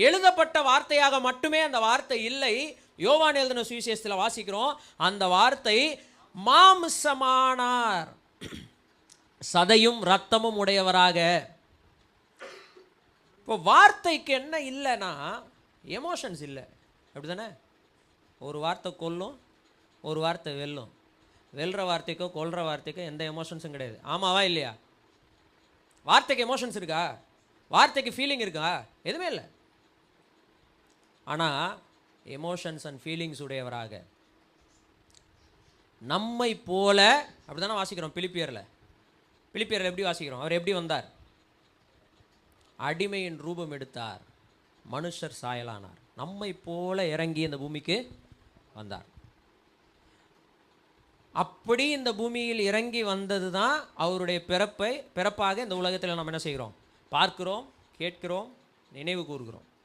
எழுதப்பட்ட வார்த்தையாக மட்டுமே அந்த வார்த்தை இல்லை. யோவான் எழுதின சுவிசேஷத்தில் வாசிக்கிறோம், அந்த வார்த்தை மாம்சமானார், சதையும் ரத்தமும் உடையவராக. இப்போ வார்த்தைக்கு என்ன இல்லைன்னா எமோஷன்ஸ் இல்லை, அப்படி தானே? ஒரு வார்த்தை கொல்லும், ஒரு வார்த்தை வெல்லும். வெல்ற வார்த்தைக்கோ கொல்ற வார்த்தைக்கோ எந்த எமோஷன்ஸும் கிடையாது. ஆமாவா இல்லையா? வார்த்தைக்கு எமோஷன்ஸ் இருக்கா? வார்த்தைக்கு ஃபீலிங் இருக்கா? எதுவுமே இல்லை. ஆனால் எமோஷன்ஸ் அண்ட் ஃபீலிங்ஸ் உடையவராக நம்மை போல, அப்படி தானே வாசிக்கிறோம் பிலிப்பியரில். பிலிப்பியரில் எப்படி வாசிக்கிறோம்? அவர் எப்படி வந்தார்? அடிமையின் ரூபம் எடுத்தார், மனுஷர் சாயலானார். நம்மை போல இறங்கி இந்த பூமிக்கு வந்தார். அப்படி இந்த பூமியில் இறங்கி வந்தது தான் அவருடைய பிறப்பாக இந்த உலகத்தில் நம்ம என்ன செய்கிறோம்? பார்க்கிறோம், கேட்கிறோம், நினைவு கூறுகிறோம்.